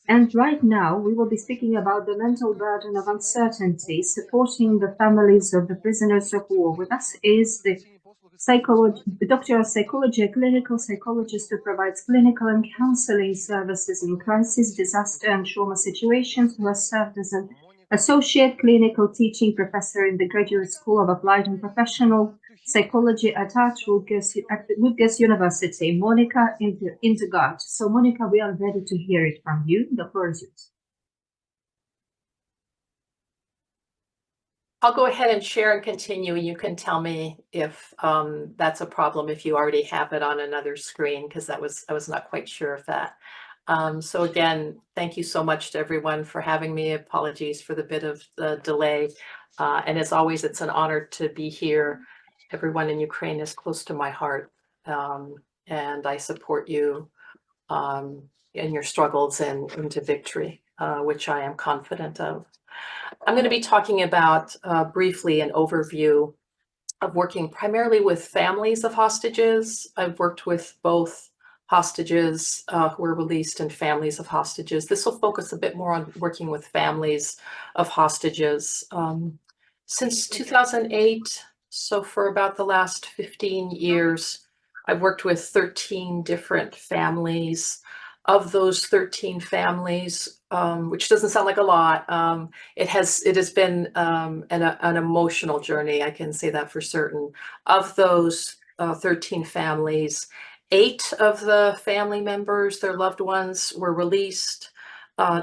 And right now, we will be speaking about the mental burden of uncertainty, supporting the families of the prisoners of war. With us is the doctor of psychology, a clinical psychologist who provides clinical and counseling services in crisis, disaster, and trauma situations, who has served as an associate clinical teaching professor in the Graduate School of Applied and Professional Psychology at Rutgers University, Monica Integard. So, Monica, we are ready to hear it from you. The floor is yours. I'll go ahead and share and continue. You can tell me if that's a problem, if you already have it on another screen, because I was not quite sure of that. So again, thank you so much to everyone for having me. Apologies for the bit of the delay. And as always, it's an honor to be here. Everyone in Ukraine is close to my heart. And I support you in your struggles and into victory, which I am confident of. I'm going to be talking about briefly an overview of working primarily with families of hostages. I've worked with both hostages who were released and families of hostages. This will focus a bit more on working with families of hostages. Since 2008, so for about the last 15 years, I've worked with 13 different families. Of those 13 families, which doesn't sound like a lot, it has been an emotional journey. I can say that for certain. Of those 13 families, 8 of the family members, their loved ones, were released.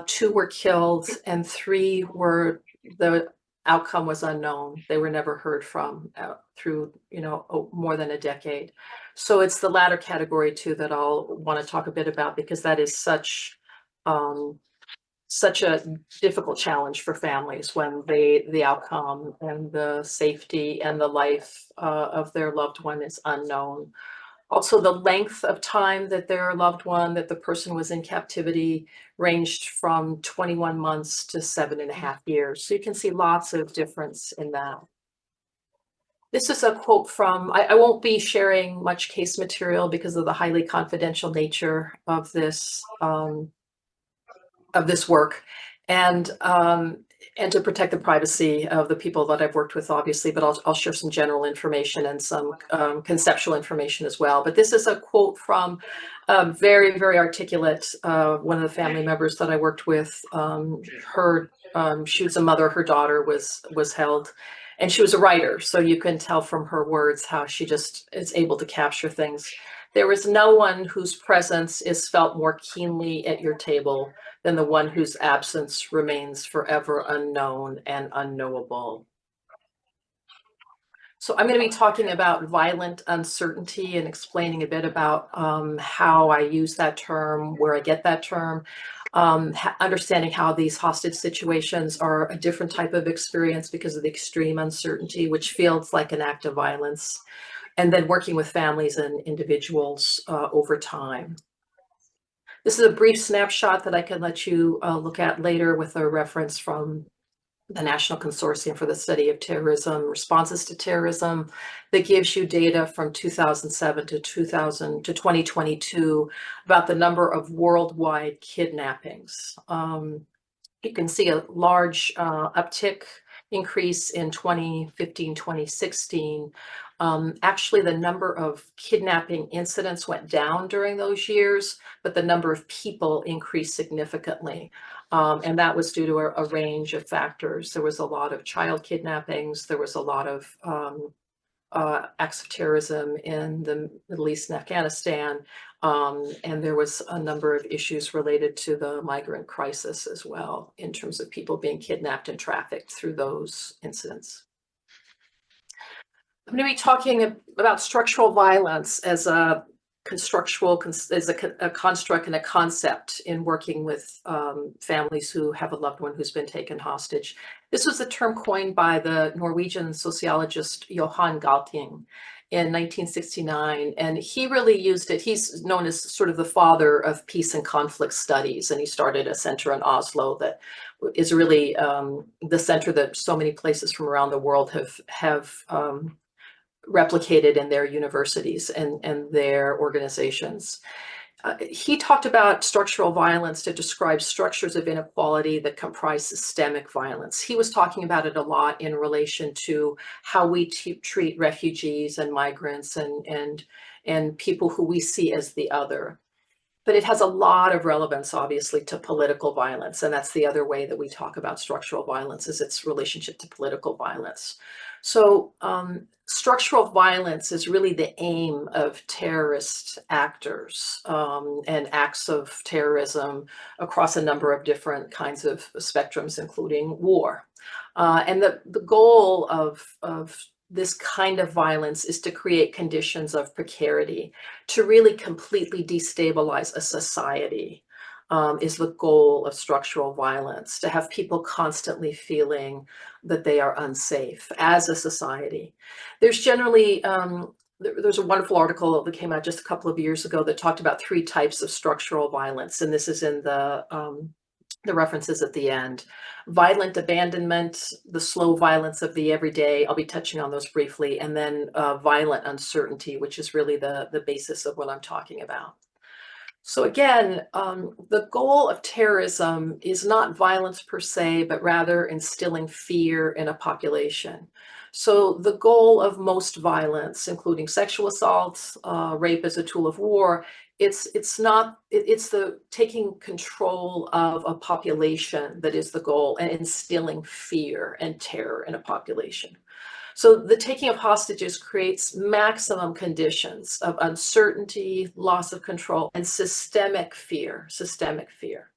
2 were killed, and 3 were the outcome was unknown. They were never heard from through more than a decade. So it's the latter category too that I'll want to talk a bit about, because that is such a difficult challenge for families when the outcome and the safety and the life of their loved one is unknown. Also, the length of time that their loved one, that the person was in captivity, ranged from 21 months to 7.5 years. So you can see lots of difference in that. This is a quote from, I won't be sharing much case material because of the highly confidential nature of this work, and to protect the privacy of the people that I've worked with, obviously, but I'll share some general information and some conceptual information as well. But this is a quote from a very, very articulate, one of the family members that I worked with. She was a mother, her daughter was held, and she was a writer. So you can tell from her words how she just is able to capture things. There is no one whose presence is felt more keenly at your table than the one whose absence remains forever unknown and unknowable. So I'm going to be talking about violent uncertainty and explaining a bit about how I use that term, where I get that term, understanding how these hostage situations are a different type of experience because of the extreme uncertainty, which feels like an act of violence, and then working with families and individuals over time. This is a brief snapshot that I can let you look at later with a reference from the National Consortium for the Study of Terrorism, Responses to Terrorism, that gives you data from 2007 to 2022 about the number of worldwide kidnappings. You can see a large uptick increase in 2015, 2016. Actually, the number of kidnapping incidents went down during those years, but the number of people increased significantly. And that was due to a range of factors. There was a lot of child kidnappings. There was a lot of acts of terrorism in the Middle East and Afghanistan. And there was a number of issues related to the migrant crisis as well, in terms of people being kidnapped and trafficked through those incidents. I'm going to be talking about structural violence as a construct and a concept in working with families who have a loved one who's been taken hostage. This was a term coined by the Norwegian sociologist Johan Galtung in 1969, and he really used it. He's known as sort of the father of peace and conflict studies, and he started a center in Oslo that is really the center that so many places from around the world have replicated in their universities and their organizations. He talked about structural violence to describe structures of inequality that comprise systemic violence. He was talking about it a lot in relation to how we treat refugees and migrants and people who we see as the other. But it has a lot of relevance, obviously, to political violence, and that's the other way that we talk about structural violence, is its relationship to political violence. So structural violence is really the aim of terrorist actors and acts of terrorism across a number of different kinds of spectrums, including war. And the goal of this kind of violence is to create conditions of precarity, to really completely destabilize a society, is the goal of structural violence, to have people constantly feeling that they are unsafe as a society. There's generally, there's a wonderful article that came out just a couple of years ago that talked about 3 types of structural violence, and this is in the references at the end. Violent abandonment, the slow violence of the everyday, I'll be touching on those briefly, and then violent uncertainty, which is really the basis of what I'm talking about. So again, the goal of terrorism is not violence per se, but rather instilling fear in a population. So the goal of most violence, including sexual assaults, rape as a tool of war, it's not it's the taking control of a population that is the goal, and instilling fear and terror in a population. So the taking of hostages creates maximum conditions of uncertainty, loss of control, and systemic fear, systemic fear.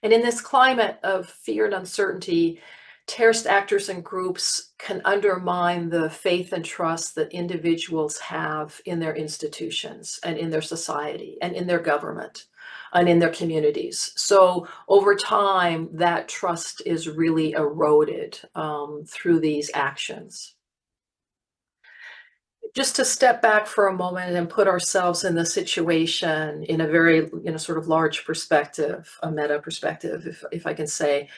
And in this climate of fear and uncertainty, terrorist actors and groups can undermine the faith and trust that individuals have in their institutions and in their society and in their government and in their communities. So over time, that trust is really eroded through these actions. Just to step back for a moment and put ourselves in the situation in a very, sort of large perspective, a meta perspective, if I can say.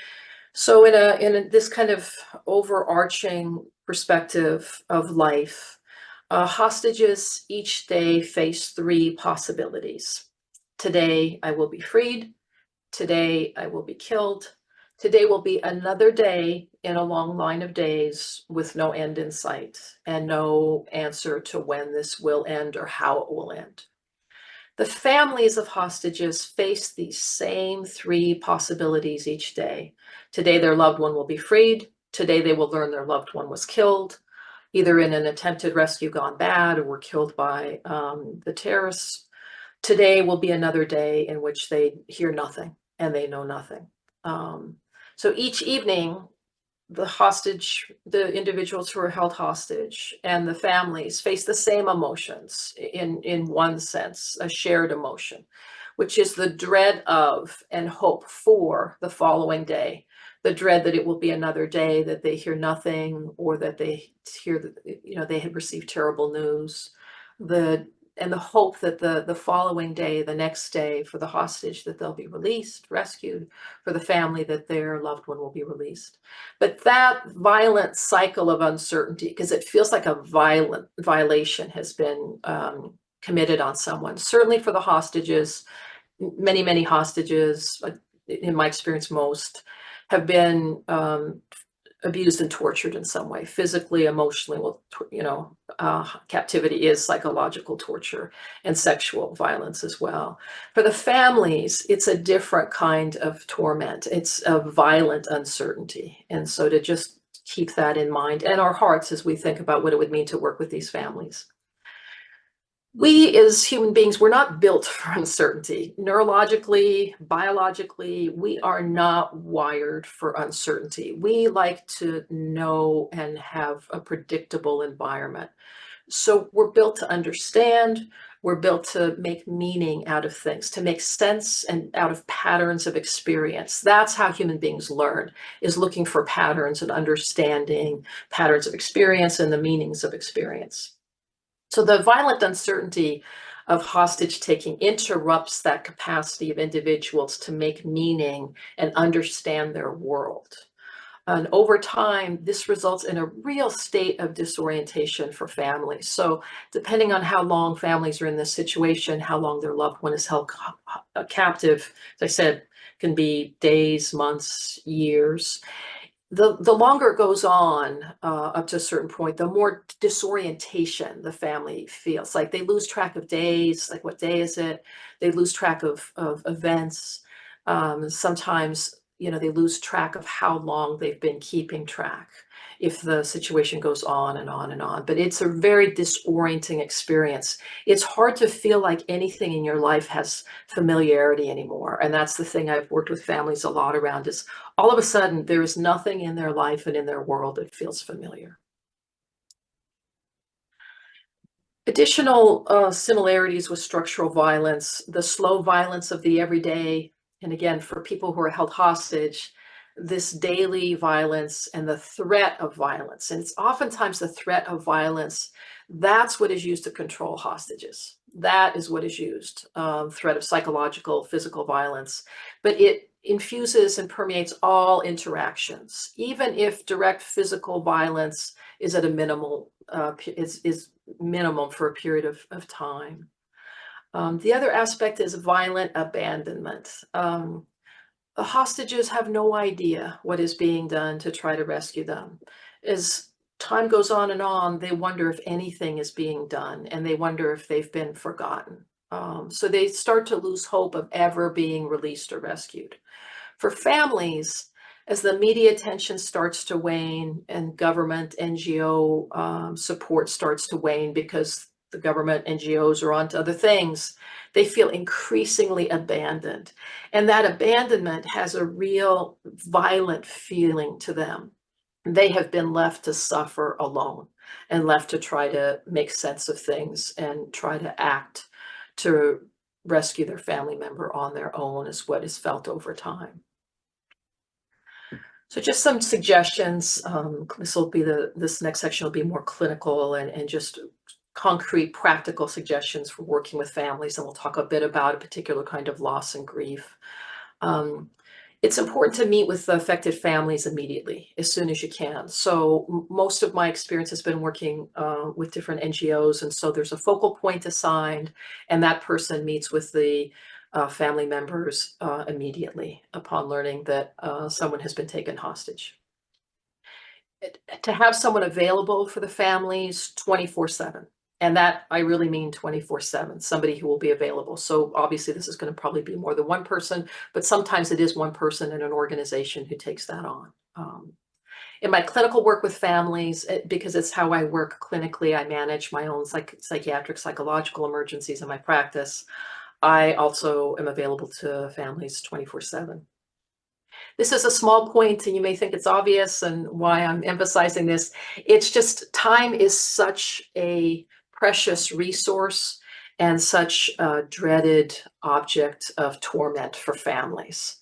So in this kind of overarching perspective of life, hostages each day face 3 possibilities. Today I will be freed. Today I will be killed. Today will be another day in a long line of days with no end in sight and no answer to when this will end or how it will end. The families of hostages face these same 3 possibilities each day. Today their loved one will be freed. Today they will learn their loved one was killed, either in an attempted rescue gone bad or were killed by the terrorists. Today will be another day in which they hear nothing and they know nothing. So each evening, the individuals who are held hostage and the families face the same emotions in one sense, a shared emotion, which is the dread of and hope for the following day. The dread that it will be another day that they hear nothing, or that they hear that, they had received terrible news. And the hope that the following day, the next day, for the hostage, that they'll be released, rescued, for the family that their loved one will be released. But that violent cycle of uncertainty, because it feels like a violent violation has been committed on someone. Certainly for the hostages, many hostages, in my experience, most have been abused and tortured in some way, physically, emotionally. Well, captivity is psychological torture, and sexual violence as well. For the families, it's a different kind of torment. It's a violent uncertainty. And so to just keep that in mind, and our hearts, as we think about what it would mean to work with these families. We as human beings, we're not built for uncertainty. Neurologically, biologically, we are not wired for uncertainty. We like to know and have a predictable environment. So we're built to understand, we're built to make meaning out of things, to make sense and out of patterns of experience. That's how human beings learn, is looking for patterns and understanding patterns of experience and the meanings of experience. So the violent uncertainty of hostage taking interrupts that capacity of individuals to make meaning and understand their world. And over time, this results in a real state of disorientation for families. So depending on how long families are in this situation, how long their loved one is held captive, as I said, can be days, months, years. The longer it goes on, up to a certain point, the more disorientation the family feels. Like they lose track of days, like what day is it? They lose track of events. Sometimes, they lose track of how long they've been keeping track if the situation goes on and on and on. But it's a very disorienting experience. It's hard to feel like anything in your life has familiarity anymore. And that's the thing I've worked with families a lot around is all of a sudden there is nothing in their life and in their world that feels familiar. Additional similarities with structural violence, the slow violence of the everyday, and again, for people who are held hostage, this daily violence and the threat of violence. And it's oftentimes the threat of violence, that's what is used to control hostages. That is what is used, threat of psychological, physical violence. But it infuses and permeates all interactions, even if direct physical violence is at a minimal, is minimum for a period of time. The other aspect is violent abandonment. The hostages have no idea what is being done to try to rescue them. As time goes on and on, they wonder if anything is being done and they wonder if they've been forgotten. So they start to lose hope of ever being released or rescued. For families, as the media attention starts to wane and government NGO support starts to wane because the government NGOs are onto other things, they feel increasingly abandoned. And that abandonment has a real violent feeling to them. They have been left to suffer alone and left to try to make sense of things and try to act to rescue their family member on their own is what is felt over time. So just some suggestions. This next section will be more clinical and just concrete, practical suggestions for working with families. And we'll talk a bit about a particular kind of loss and grief. It's important to meet with the affected families immediately, as soon as you can. So most of my experience has been working with different NGOs. And so there's a focal point assigned, and that person meets with the family members immediately upon learning that someone has been taken hostage. To have someone available for the families 24/7. And that I really mean 24/7, somebody who will be available. So obviously this is going to probably be more than one person, but sometimes it is one person in an organization who takes that on. In my clinical work with families, because it's how I work clinically, I manage my own psychiatric, psychological emergencies in my practice. I also am available to families 24/7. This is a small point, and you may think it's obvious and why I'm emphasizing this. It's just time is such a precious resource and such a dreaded object of torment for families,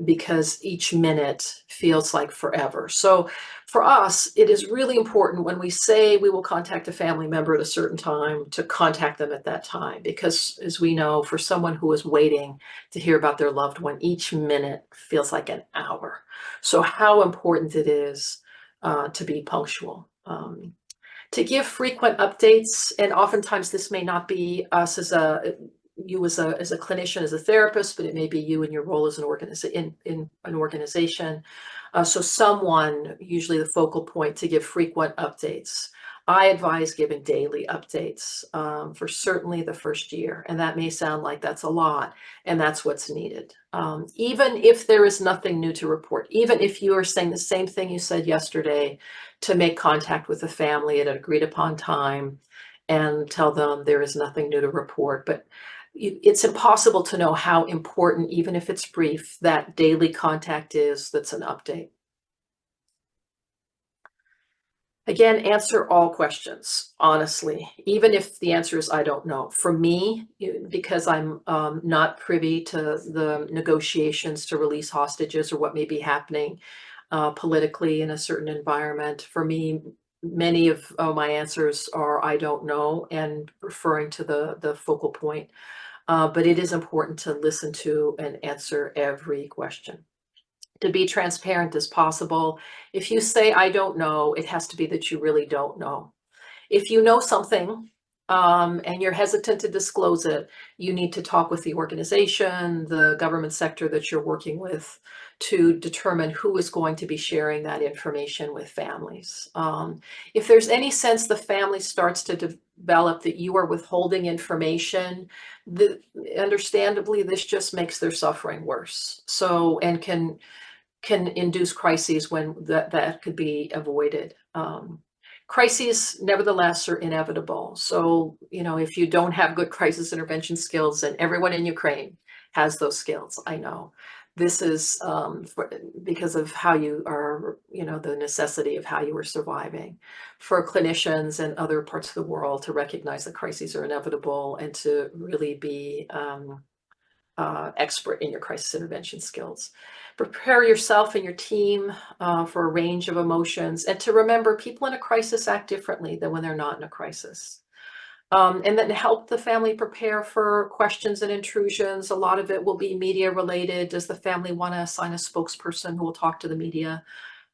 because each minute feels like forever. So for us, it is really important when we say we will contact a family member at a certain time to contact them at that time, because as we know, for someone who is waiting to hear about their loved one, each minute feels like an hour. So how important it is to be punctual. To give frequent updates, and oftentimes this may not be us as a clinician, as a therapist, but it may be you in your role as in an organization. So someone, usually the focal point, to give frequent updates. I advise giving daily updates for certainly the first year, and that may sound like that's a lot, and that's what's needed. Even if there is nothing new to report, even if you are saying the same thing you said yesterday, to make contact with the family at an agreed upon time and tell them there is nothing new to report. But it's impossible to know how important, even if it's brief, that daily contact is that's an update. Again, answer all questions, honestly, even if the answer is, I don't know. For me, because I'm not privy to the negotiations to release hostages or what may be happening politically in a certain environment, for me, many of my answers are, I don't know, and referring to the focal point. But it is important to listen to and answer every question. to be transparent as possible. If you say, I don't know, it has to be that you really don't know. If you know something, and you're hesitant to disclose it, you need to talk with the organization, the government sector that you're working with, to determine who is going to be sharing that information with families. If there's any sense the family starts to develop that you are withholding information, understandably, this just makes their suffering worse. So, and can induce crises when that could be avoided. Crises, nevertheless, are inevitable. So, if you don't have good crisis intervention skills, and everyone in Ukraine has those skills, I know. This is because of how you are, the necessity of how you are surviving. For clinicians and other parts of the world to recognize that crises are inevitable and to really be expert in your crisis intervention skills. Prepare yourself and your team for a range of emotions, and to remember people in a crisis act differently than when they're not in a crisis. And then help the family prepare for questions and intrusions. A lot of it will be media related. Does the family want to assign a spokesperson who will talk to the media?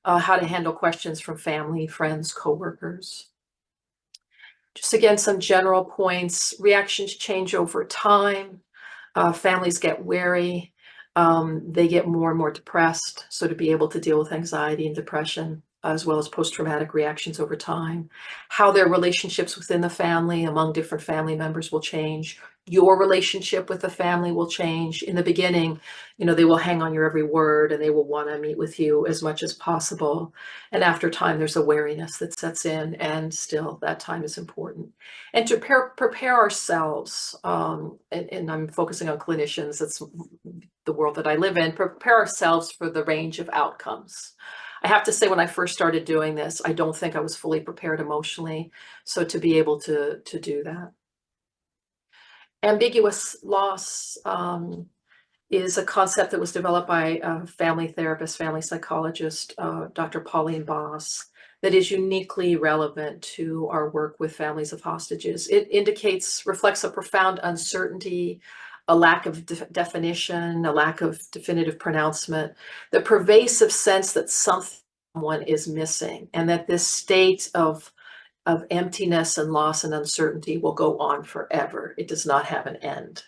How to handle questions from family, friends, coworkers. Just again, some general points. Reactions change over time. Families get wary. They get more and more depressed. So to be able to deal with anxiety and depression, as well as post-traumatic reactions over time, how their relationships within the family among different family members will change. Your relationship with the family will change. In the beginning, they will hang on your every word and they will want to meet with you as much as possible. And after time, there's a wariness that sets in, and still that time is important. And to prepare ourselves, and I'm focusing on clinicians, that's the world that I live in, prepare ourselves for the range of outcomes. I have to say, when I first started doing this, I don't think I was fully prepared emotionally. So to be able to do that. Ambiguous loss is a concept that was developed by a family therapist, family psychologist, Dr. Pauline Boss, that is uniquely relevant to our work with families of hostages. It reflects a profound uncertainty, a lack of definition, a lack of definitive pronouncement, the pervasive sense that someone is missing, and that this state of emptiness and loss and uncertainty will go on forever. It does not have an end.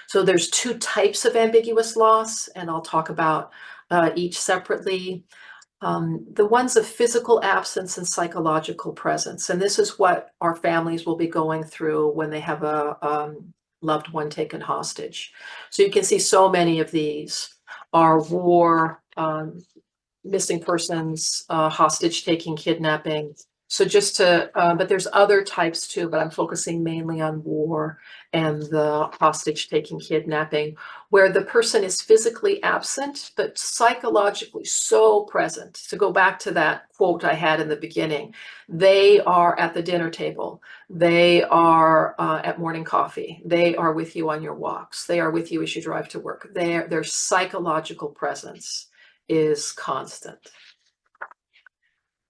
So there's two types of ambiguous loss, and I'll talk about each separately. The ones of physical absence and psychological presence. And this is what our families will be going through when they have a loved one taken hostage. So you can see so many of these are war, missing persons, hostage taking, kidnapping. So but there's other types too, but I'm focusing mainly on war and the hostage taking, kidnapping, where the person is physically absent, but psychologically so present. To go back to that quote I had in the beginning, they are at the dinner table. They are at morning coffee. They are with you on your walks. They are with you as you drive to work. Their psychological presence is constant.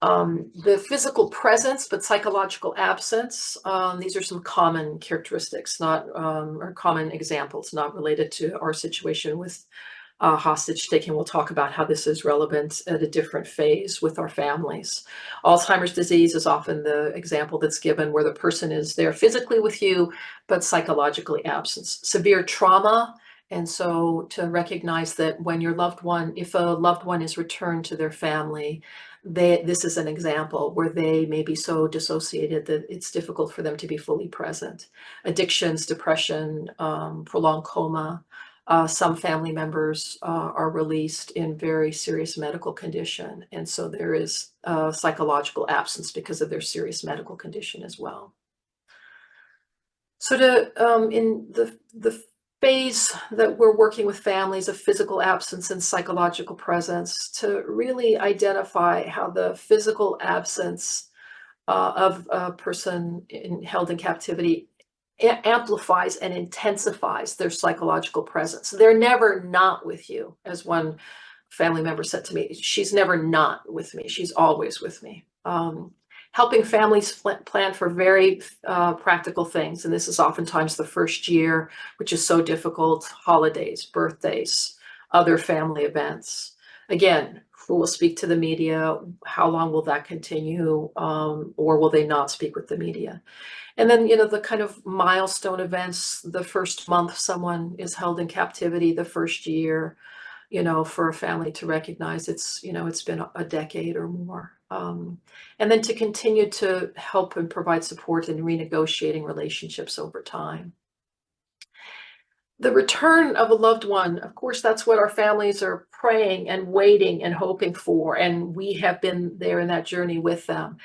The physical presence, but psychological absence. These are some common characteristics, or common examples, not related to our situation with hostage taking. We'll talk about how this is relevant at a different phase with our families. Alzheimer's disease is often the example that's given, where the person is there physically with you, but psychologically absent. Severe trauma. And so to recognize that if a loved one is returned to their family, this is an example where they may be so dissociated that it's difficult for them to be fully present. Addictions, depression, prolonged coma. Some family members are released in very serious medical condition. And so there is psychological absence because of their serious medical condition as well. So in the phase that we're working with families of physical absence and psychological presence, to really identify how the physical absence of a person held in captivity amplifies and intensifies their psychological presence. They're never not with you, as one family member said to me. She's never not with me. She's always with me. Helping families plan for very practical things. And this is oftentimes the first year, which is so difficult: holidays, birthdays, other family events. Again, who will speak to the media? How long will that continue? Or will they not speak with the media? And then, the kind of milestone events, the first month someone is held in captivity, the first year, for a family to recognize it's been a decade or more. And then to continue to help and provide support in renegotiating relationships over time. The return of a loved one, of course, that's what our families are praying and waiting and hoping for, and we have been there in that journey with them.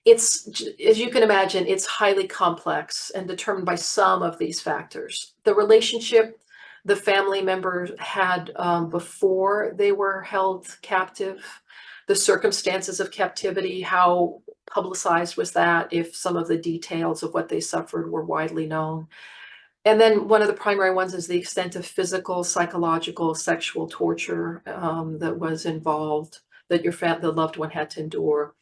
As you can imagine, it's highly complex and determined by some of these factors. The relationship the family member had before they were held captive, the circumstances of captivity, how publicized was that, if some of the details of what they suffered were widely known. And then one of the primary ones is the extent of physical, psychological, sexual torture that was involved, that the loved one had to endure.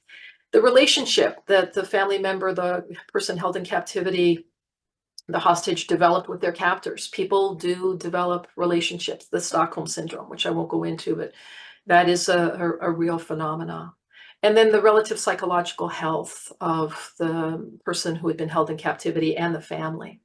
The relationship that the family member, the person held in captivity, the hostage developed with their captors. People do develop relationships, the Stockholm Syndrome, which I won't go into, but that is a real phenomena. And then the relative psychological health of the person who had been held in captivity and the family.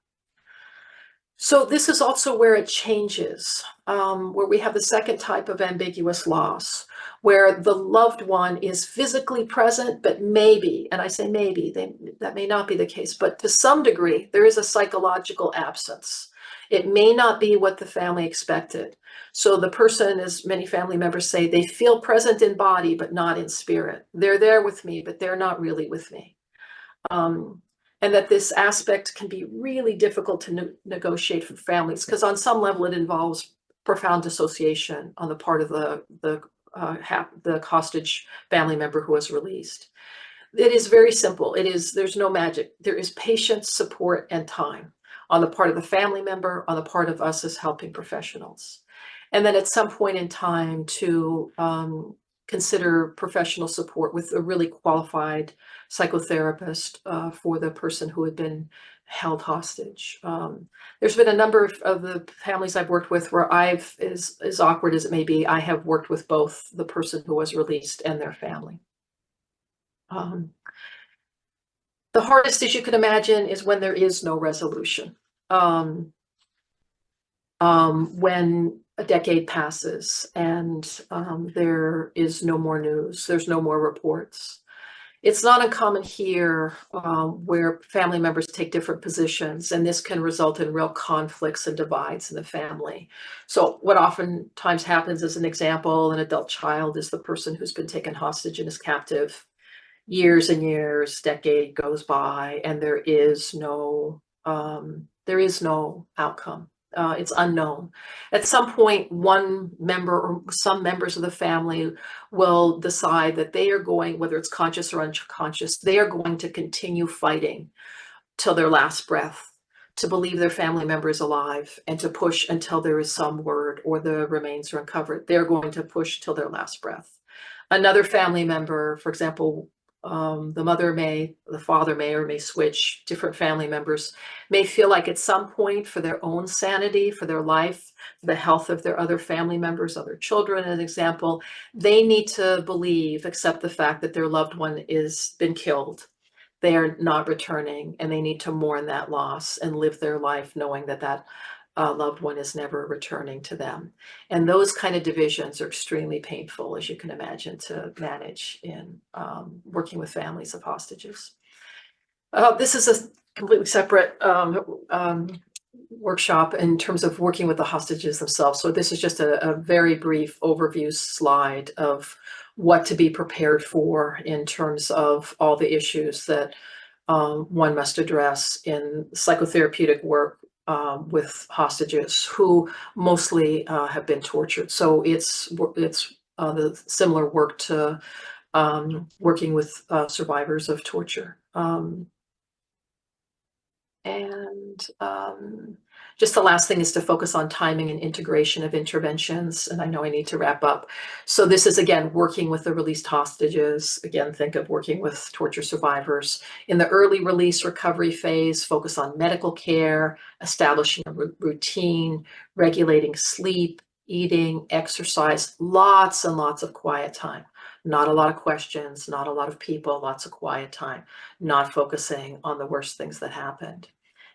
So this is also where it changes, where we have the second type of ambiguous loss, where the loved one is physically present, but maybe, and I say maybe, that may not be the case, but to some degree, there is a psychological absence. It may not be what the family expected. So the person, as many family members say, they feel present in body, but not in spirit. They're there with me, but they're not really with me. And that this aspect can be really difficult to negotiate for families, because on some level it involves profound dissociation on the part of the hostage family member who was released. It is very simple. There's no magic. There is patience, support, and time on the part of the family member, on the part of us as helping professionals. And then at some point in time to consider professional support with a really qualified psychotherapist for the person who had been held hostage. There's been a number of the families I've worked with where as awkward as it may be, I have worked with both the person who was released and their family. The hardest, as you can imagine, is when there is no resolution. When a decade passes and there is no more news, there's no more reports. It's not uncommon here where family members take different positions, and this can result in real conflicts and divides in the family. So what oftentimes happens, as an example, an adult child is the person who's been taken hostage and is captive. Years and years, decade goes by, and there is no outcome. It's unknown. At some point, one member or some members of the family will decide that they are going, whether it's conscious or unconscious, they are going to continue fighting till their last breath, to believe their family member is alive, and to push until there is some word or the remains are uncovered. They're going to push till their last breath. Another family member, for example, the father may switch. Different family members may feel like at some point, for their own sanity, for their life, the health of their other family members, other children, as an example, they need to accept the fact that their loved one is been killed. They are not returning, and they need to mourn that loss and live their life knowing that loved one is never returning to them. And those kind of divisions are extremely painful, as you can imagine, to manage in working with families of hostages. This is a completely separate workshop in terms of working with the hostages themselves. So this is just a very brief overview slide of what to be prepared for in terms of all the issues that one must address in psychotherapeutic work with hostages who mostly have been tortured. So it's the similar work to working with survivors of torture. Just the last thing is to focus on timing and integration of interventions. And I know I need to wrap up. So this is, again, working with the released hostages. Again, think of working with torture survivors. In the early release recovery phase, focus on medical care, establishing a routine, regulating sleep, eating, exercise, lots and lots of quiet time. Not a lot of questions, not a lot of people, lots of quiet time, not focusing on the worst things that happened.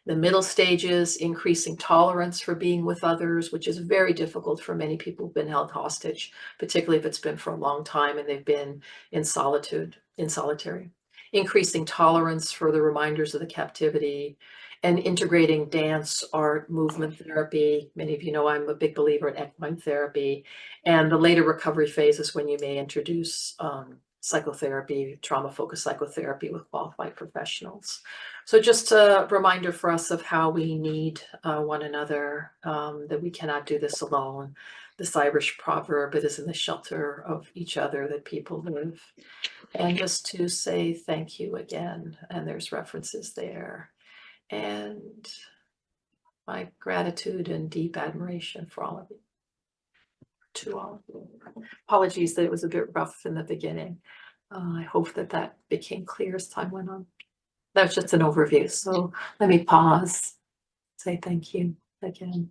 The middle stages, increasing tolerance for being with others, which is very difficult for many people who've been held hostage, particularly if it's been for a long time and they've been in solitary. Increasing tolerance for the reminders of the captivity, and integrating dance, art, movement therapy. Many of you know I'm a big believer in equine therapy. And the later recovery phase is when you may introduce psychotherapy, trauma-focused psychotherapy with qualified professionals. So just a reminder for us of how we need one another, that we cannot do this alone. This Irish proverb, it is in the shelter of each other that people live. And just to say thank you again, and there's references there. And my gratitude and deep admiration for all of you, to all of you. Apologies that it was a bit rough in the beginning. I hope that that became clear as time went on. That was just an overview. So let me pause, say thank you again.